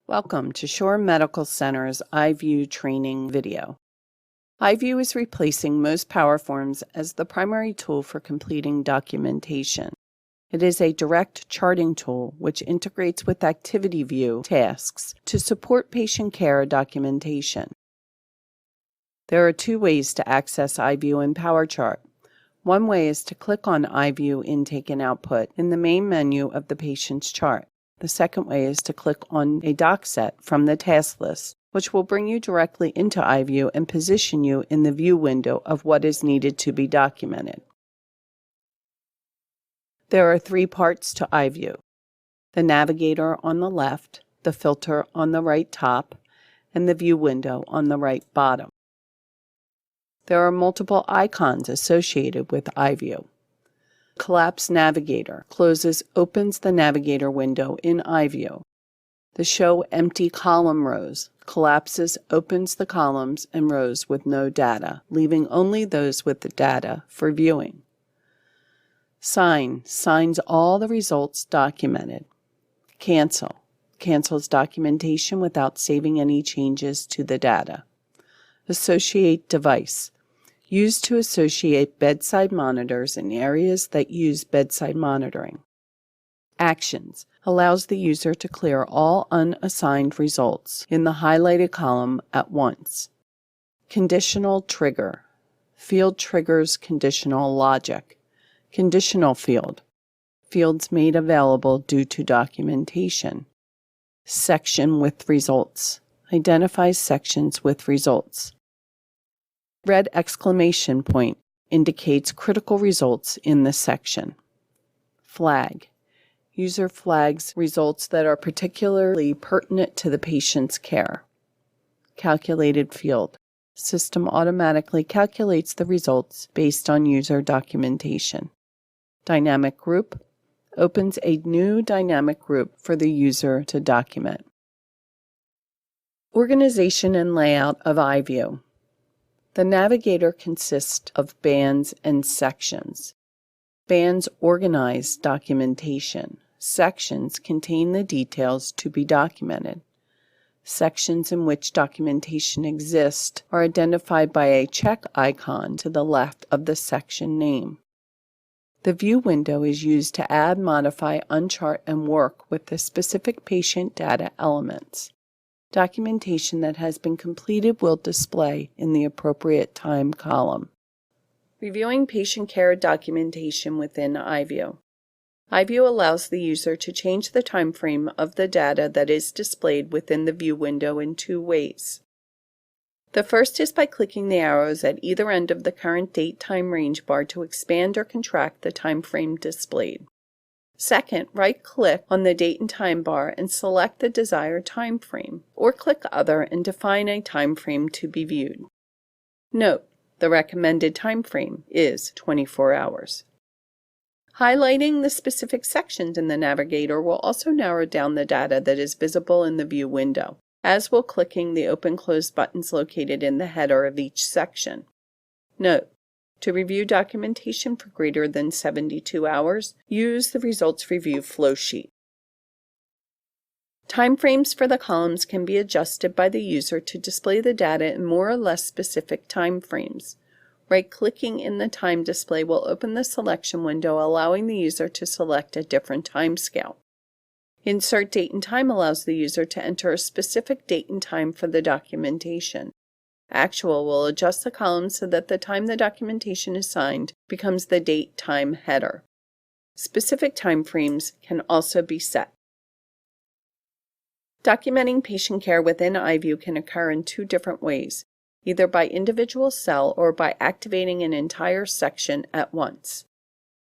Welcome to Shore Medical Center's iView training video. iView is replacing most power forms as the primary tool for completing documentation. It is a direct charting tool which integrates with ActivityView tasks to support patient care documentation. There are two ways to access iView in PowerChart. One way is to click on iView Intake and Output in the main menu of the patient's chart. The second way is to click on a doc set from the task list, which will bring you directly into iView and position you in the view window of what is needed to be documented. There are three parts to iView: the navigator on the left, the filter on the right top, and the view window on the right bottom. There are multiple icons associated with iView. Collapse Navigator opens the navigator window in iView. The Show Empty Column Rows opens the columns and rows with no data, leaving only those with the data for viewing. Signs all the results documented. Cancels documentation without saving any changes to the data. Associate Device, used to associate bedside monitors in areas that use bedside monitoring. Actions, allows the user to clear all unassigned results in the highlighted column at once. Conditional Trigger, field triggers conditional logic. Conditional field, fields made available due to documentation. Section with results, identifies sections with results. Red exclamation point indicates critical results in the section. Flag, user flags results that are particularly pertinent to the patient's care. Calculated field, system automatically calculates the results based on user documentation. Dynamic group, opens a new dynamic group for the user to document. Organization and layout of iView. The navigator consists of bands and sections. Bands organize documentation. Sections contain the details to be documented. Sections in which documentation exists are identified by a check icon to the left of the section name. The view window is used to add, modify, unchart, and work with the specific patient data elements. Documentation that has been completed will display in the appropriate time column. Reviewing patient care documentation within iView. iView allows the user to change the time frame of the data that is displayed within the view window in two ways. The first is by clicking the arrows at either end of the current date time range bar to expand or contract the time frame displayed. Second, right-click on the date and time bar and select the desired time frame, or click Other and define a time frame to be viewed. Note, the recommended time frame is 24 hours. Highlighting the specific sections in the navigator will also narrow down the data that is visible in the view window, as will clicking the Open/Close buttons located in the header of each section. Note, to review documentation for greater than 72 hours, use the Results Review flowsheet. Timeframes for the columns can be adjusted by the user to display the data in more or less specific timeframes. Right-clicking in the time display will open the selection window, allowing the user to select a different timescale. Insert Date and Time allows the user to enter a specific date and time for the documentation. Actual will adjust the column so that the time the documentation is signed becomes the date-time header. Specific timeframes can also be set. Documenting patient care within iView can occur in two different ways, either by individual cell or by activating an entire section at once.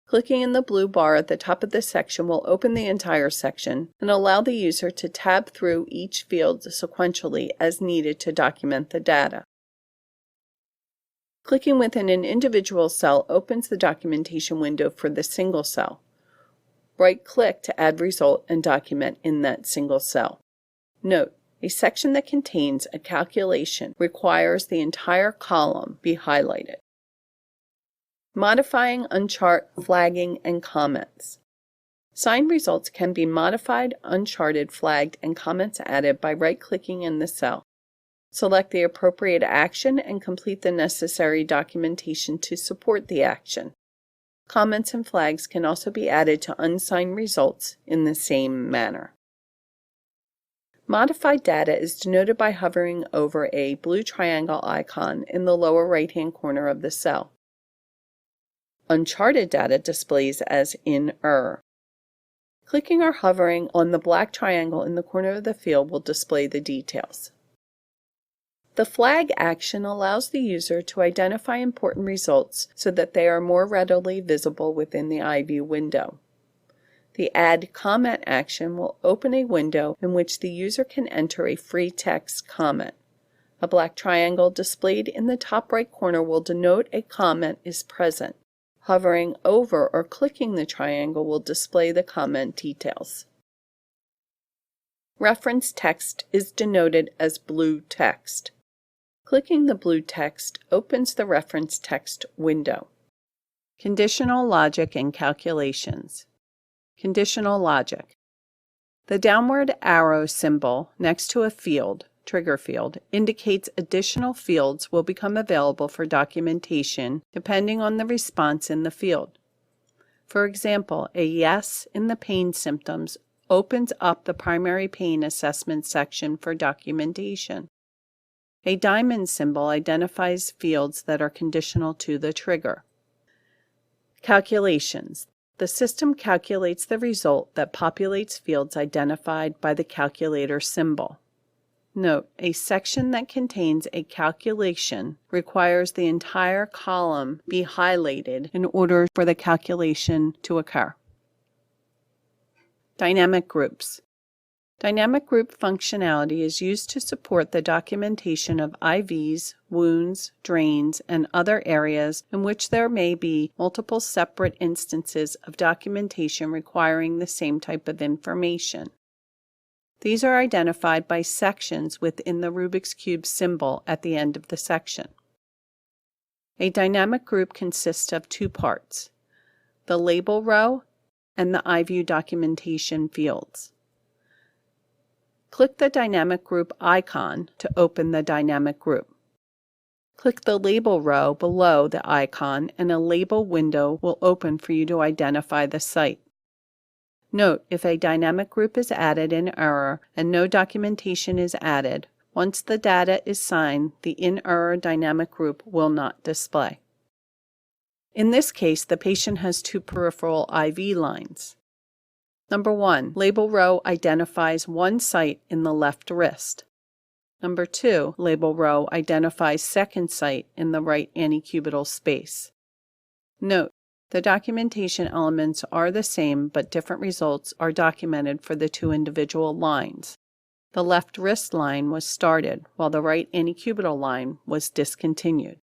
Clicking in the blue bar at the top of the section will open the entire section and allow the user to tab through each field sequentially as needed to document the data. Clicking within an individual cell opens the documentation window for the single cell. Right-click to add result and document in that single cell. Note, a section that contains a calculation requires the entire column be highlighted. Modifying, unchart, flagging, and comments. Signed results can be modified, uncharted, flagged, and comments added by right-clicking in the cell. Select the appropriate action and complete the necessary documentation to support the action. Comments and flags can also be added to unsigned results in the same manner. Modified data is denoted by hovering over a blue triangle icon in the lower right-hand corner of the cell. Uncharted data displays as in error. Clicking or hovering on the black triangle in the corner of the field will display the details. The flag action allows the user to identify important results so that they are more readily visible within the iView window. The Add Comment action will open a window in which the user can enter a free text comment. A black triangle displayed in the top right corner will denote a comment is present. Hovering over or clicking the triangle will display the comment details. Reference text is denoted as blue text. Clicking the blue text opens the reference text window. Conditional logic and calculations. Conditional logic. The downward arrow symbol next to a field, trigger field, indicates additional fields will become available for documentation depending on the response in the field. For example, a yes in the pain symptoms opens up the primary pain assessment section for documentation. A diamond symbol identifies fields that are conditional to the trigger. Calculations. The system calculates the result that populates fields identified by the calculator symbol. Note, a section that contains a calculation requires the entire column be highlighted in order for the calculation to occur. Dynamic groups. Dynamic group functionality is used to support the documentation of IVs, wounds, drains, and other areas in which there may be multiple separate instances of documentation requiring the same type of information. These are identified by sections within the Rubik's Cube symbol at the end of the section. A dynamic group consists of two parts, the label row and the iView documentation fields. Click the dynamic group icon to open the dynamic group. Click the label row below the icon and a label window will open for you to identify the site. Note, if a dynamic group is added in error and no documentation is added, once the data is signed, the in-error dynamic group will not display. In this case, the patient has two peripheral IV lines. Number 1, label row identifies one site in the left wrist. Number 2, label row identifies second site in the right antecubital space. Note, the documentation elements are the same, but different results are documented for the two individual lines. The left wrist line was started, while the right antecubital line was discontinued.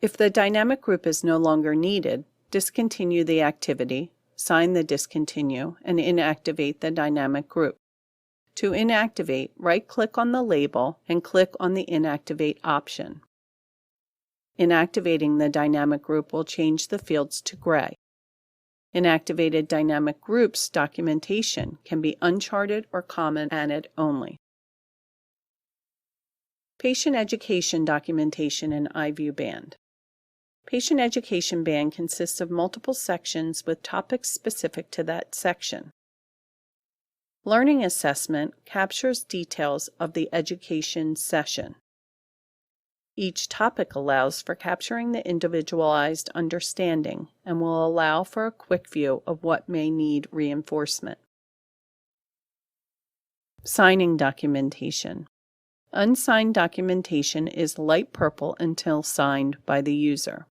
If the dynamic group is no longer needed, discontinue the activity, sign the discontinue, and inactivate the dynamic group. To inactivate, right-click on the label and click on the Inactivate option. Inactivating the dynamic group will change the fields to gray. Inactivated dynamic groups documentation can be uncharted or comment added only. Patient education documentation in iView band. Patient education band consists of multiple sections with topics specific to that section. Learning assessment captures details of the education session. Each topic allows for capturing the individualized understanding and will allow for a quick view of what may need reinforcement. Signing documentation. Unsigned documentation is light purple until signed by the user.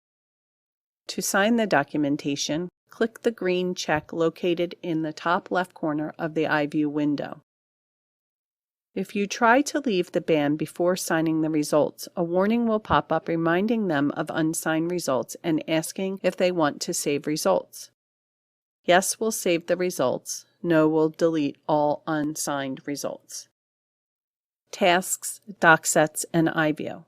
To sign the documentation, click the green check located in the top left corner of the iView window. If you try to leave the band before signing the results, a warning will pop up reminding them of unsigned results and asking if they want to save results. Yes will save the results, no will delete all unsigned results. Tasks, DocSets, and iView.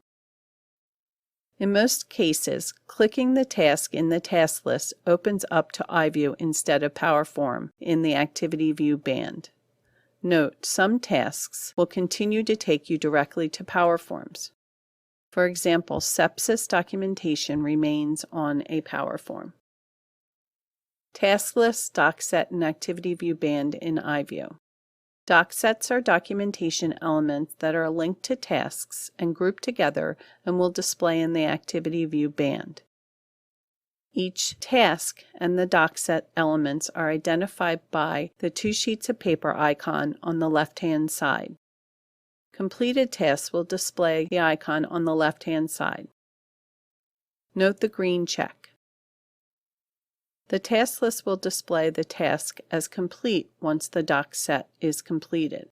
In most cases, clicking the task in the task list opens up to iView instead of PowerForm in the Activity View band. Note, some tasks will continue to take you directly to PowerForms. For example, sepsis documentation remains on a PowerForm. Task List, DocSet, and Activity View band in iView. DocSets are documentation elements that are linked to tasks and grouped together and will display in the Activity View band. Each task and the DocSet elements are identified by the two sheets of paper icon on the left-hand side. Completed tasks will display the icon on the left-hand side. Note the green check. The task list will display the task as complete once the DocSet is completed.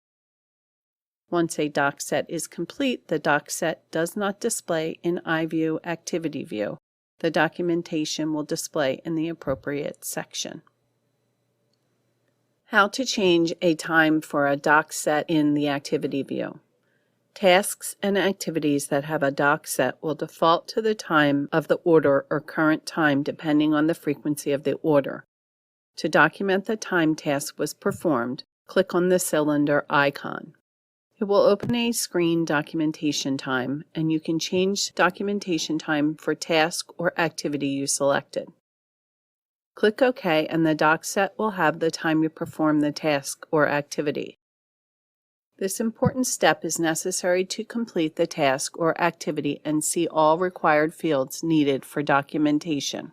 Once a DocSet is complete, the DocSet does not display in iView Activity View. The documentation will display in the appropriate section. How to change a time for a DocSet in the Activity View. Tasks and activities that have a DocSet will default to the time of the order or current time depending on the frequency of the order. To document the time task was performed, click on the cylinder icon. It will open a screen documentation time, and you can change documentation time for task or activity you selected. Click OK and the DocSet will have the time you perform the task or activity. This important step is necessary to complete the task or activity and see all required fields needed for documentation.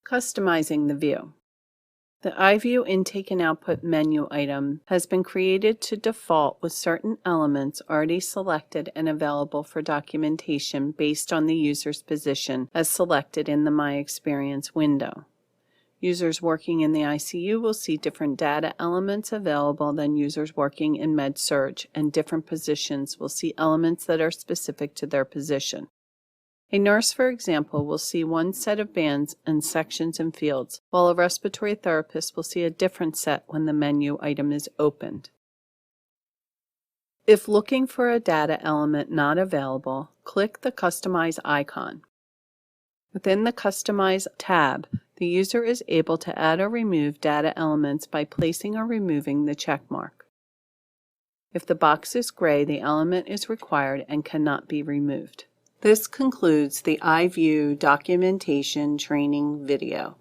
Customizing the view. The iView intake and output menu item has been created to default with certain elements already selected and available for documentation based on the user's position as selected in the My Experience window. Users working in the ICU will see different data elements available than users working in Med-Surg, and different positions will see elements that are specific to their position. A nurse, for example, will see one set of bands and sections and fields, while a respiratory therapist will see a different set when the menu item is opened. If looking for a data element not available, click the Customize icon. Within the Customize tab, the user is able to add or remove data elements by placing or removing the check mark. If the box is gray, the element is required and cannot be removed. This concludes the iView documentation training video.